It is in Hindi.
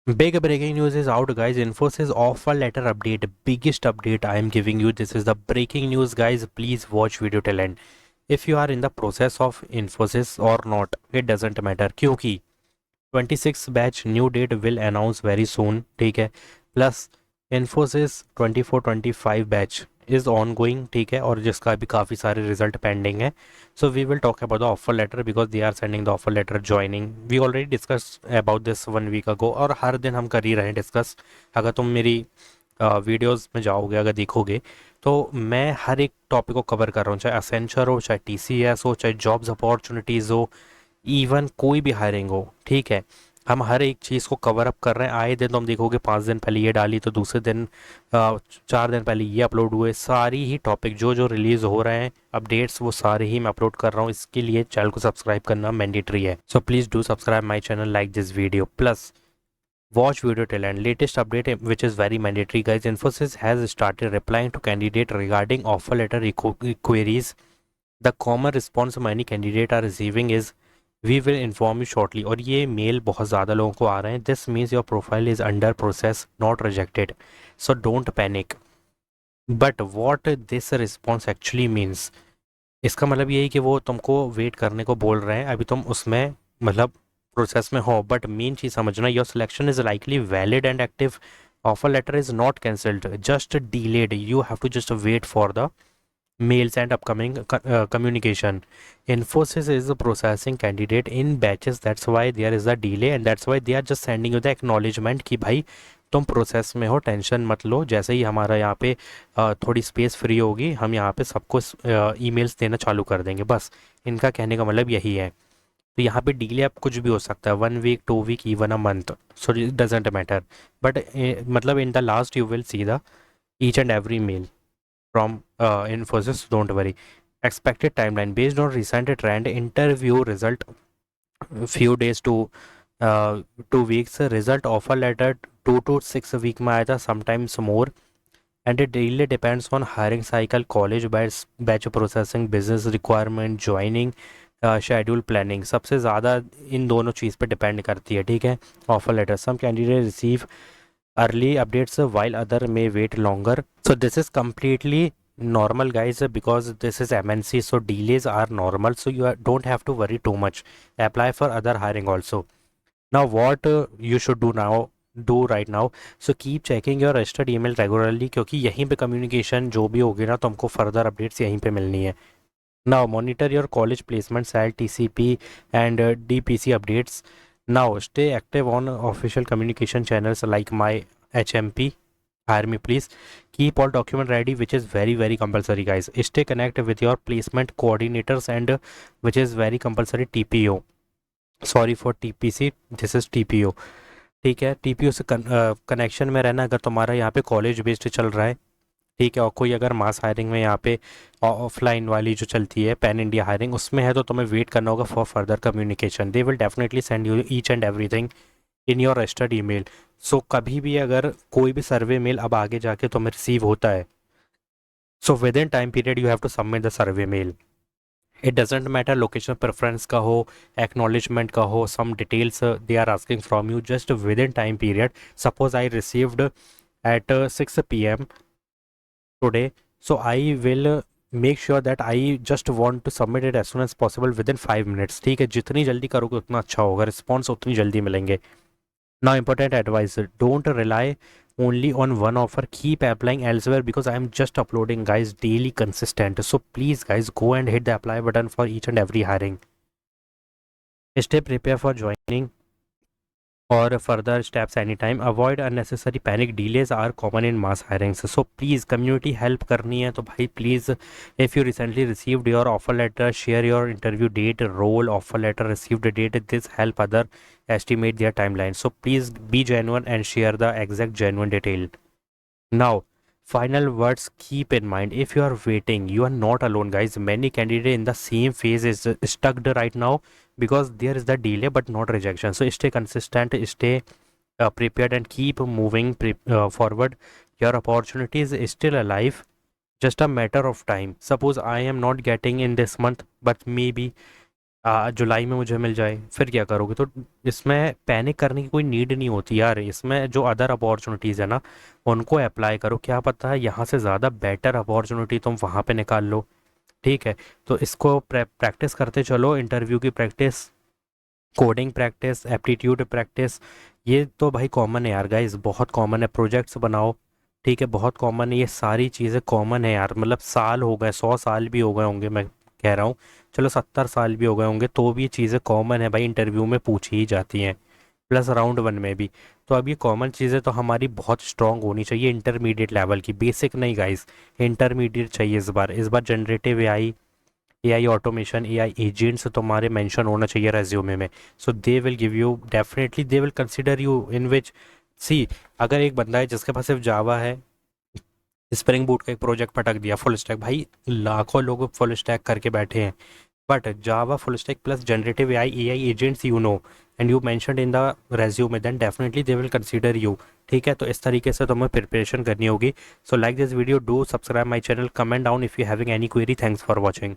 Big breaking news is out, guys. Infosys offer letter update. Biggest update I am giving you. This is the breaking news, guys. Please watch video till end. If you are in the process of Infosys or not, it doesn't matter. क्योंकि 26 batch new date will announce very soon, ठीक है. Plus Infosys 24-25 batch is on going, ठीक है, और जिसका भी काफ़ी सारे रिजल्ट पेंडिंग है. So we will talk about the offer letter because they are sending the offer letter joining. We already discuss about this 1 week ago और हर दिन हम कर ही रहे हैं डिस्कस. अगर तुम मेरी वीडियोस में जाओगे, अगर देखोगे, तो मैं हर एक टॉपिक को कवर कर रहा हूँ, चाहे असेंचर हो, चाहे टीसीएस हो, चाहे जॉब्स अपॉर्चुनिटीज़ हो, इवन कोई भी हायरिंग हो, ठीक है. हम हर एक चीज़ को कवर अप कर रहे हैं. आए दिन तो हम देखोगे 5 दिन पहले ये डाली तो दूसरे दिन 4 दिन पहले ये अपलोड हुए. सारी ही टॉपिक जो जो रिलीज़ हो रहे हैं अपडेट्स वो सारे ही मैं अपलोड कर रहा हूँ. इसके लिए चैनल को सब्सक्राइब करना मैंडेटरी है. So please do subscribe my channel, like this video, plus watch video till end. Latest update which is very mandatory, guys. Infosys has started replying to candidate regarding offer letter queries. The common response many candidate are receiving is we will inform you shortly. और ये मेल बहुत ज़्यादा लोगों को आ रहे हैं. This means your profile is under process, not rejected, so don't panic. But what this response actually means, इसका मतलब ये है कि वो तुमको वेट करने को बोल रहे हैं, अभी तुम उसमें मतलब प्रोसेस में हो. बट मेन चीज़ समझना, your selection is likely valid and active. Offer letter is not cancelled, just delayed. You have to just wait for the mails and upcoming communication. Infosys is processing candidate in batches, that's why there is a delay and that's why they are just sending you the acknowledgement कि भाई तुम प्रोसेस में हो, टेंशन मत लो. जैसे ही हमारा यहाँ पे थोड़ी स्पेस फ्री होगी, हम यहाँ पे सबको ईमेल्स देना चालू कर देंगे. बस इनका कहने का मतलब यही है. तो यहाँ पे डिले अब कुछ भी हो सकता है, 1 week, 2 week, even a month, so it doesn't matter. But मतलब in the last you will see the each and every mail from Infosys. Don't worry. Expected timeline based on recent trend, interview result few days to 2 weeks. Result offer letter 2 to 6 week में आया था, sometimes more. And it really depends on hiring cycle, college batch processing, business requirement, joining schedule planning. सबसे ज़्यादा इन दोनों चीज़ पे डिपेंड करती है, ठीक है. Offer letter, some candidate receive early updates while other may wait longer. So this is completely normal, guys, because this is MNC, so delays are normal, so don't have to worry too much. Apply for other hiring also. Now what you should do right now, so keep checking your registered email regularly, क्योंकि यहीं पे कम्युनिकेशन जो भी होगी ना, तो हमको फर्दर अपडेट्स यहीं पे मिलनी है. Now monitor your college placement, SAL, TCP and DPC updates. Now stay active on official communication channels like my HMP. Hire me please. Keep all document ready, which is very compulsory, guys. Stay connected with your placement coordinators and which is very compulsory, TPO. Sorry for TPC, this is TPO. ठीक है, टीपीओ से कनेक्शन में रहना अगर तुम्हारा यहाँ पे कॉलेज बेस्ड चल रहा है, ठीक है. और कोई अगर मास हायरिंग में यहाँ पे ऑफलाइन वाली जो चलती है पैन इंडिया हायरिंग उसमें है, तो तुम्हें वेट करना होगा for further communication. They will definitely send you each and everything in your registered email. So कभी भी अगर कोई भी सर्वे मेल अब आगे जाके तुम्हें रिसीव होता है, so within time period you have to submit the survey mail. It doesn't matter location preference का हो, एक्नॉलेजमेंट का हो, some details they are asking from you, just within time period. Suppose I received at 6 PM today, so I will make sure that I just want to submit it as soon as possible within 5 minutes. ठीक है, जितनी जल्दी करोगे उतना अच्छा होगा, रिस्पॉन्स उतनी जल्दी मिलेंगे. Now important advice, don't rely only on one offer, keep applying elsewhere because I am just uploading, guys, daily consistent. So please guys, go and hit the apply button for each and every hiring. Stay prepared for joining or further steps anytime. Avoid unnecessary panic. Delays are common in mass hirings, so please community help करनी है तो भाई please, if you recently received your offer letter, share your interview date, role, offer letter, received date. This help other estimate their timeline, so please be genuine and share the exact genuine detail. Now final words, keep in mind, if you are waiting, you are not alone, guys. Many candidates in the same phase is stuck right now because there is the delay but not rejection. So stay consistent, stay prepared and keep moving forward. Your opportunity is still alive, just a matter of time. Suppose I am not getting in this month, but maybe जुलाई में मुझे मिल जाए, फिर क्या करोगे? तो इसमें पैनिक करने की कोई नीड नहीं होती यार। इसमें जो अदर अपॉर्चुनिटीज़ है ना, उनको अप्लाई करो। क्या पता है यहाँ से ज़्यादा बेटर अपॉर्चुनिटी तुम वहाँ पे निकाल लो। ठीक है, तो इसको प्रैक्टिस करते चलो, इंटरव्यू की practice, coding practice, aptitude practice. ये तो भाई कॉमन है यार गाइस, बहुत कॉमन है। प्रोजेक्ट्स बनाओ, ठीक है, बहुत कॉमन है। ये सारी चीज़ें कॉमन है यार। मतलब साल हो गए, 100 साल भी हो गए होंगे, मैं कह रहा हूँ, चलो 70 साल भी हो गए होंगे, तो भी ये चीज़ें कॉमन है भाई, इंटरव्यू में पूछी ही जाती हैं, प्लस राउंड वन में भी। तो अब ये कॉमन चीज़ें तो हमारी बहुत स्ट्रांग होनी चाहिए, इंटरमीडिएट लेवल की, बेसिक नहीं गाइस, इंटरमीडिएट चाहिए इस बार generative AI automation, AI agents तुम्हारे मेंशन होना चाहिए रेज्यूमे में। So they will give you, definitely they will consider you in which, see, अगर एक बंदा है जिसके पास सिर्फ जावा है, स्प्रिंग बूट का एक प्रोजेक्ट पटक दिया, फुल स्टैक, भाई लाखों लोग फुल स्टैक करके बैठे हैं, but Java full stack plus generative AI agents, you know, and you mentioned in the resume, then definitely they will consider you. ठीक है, तो इस तरीके से तुम्हें प्रिपरेशन करनी होगी। So like this video, do subscribe my channel, comment down if you having any query. Thanks for watching.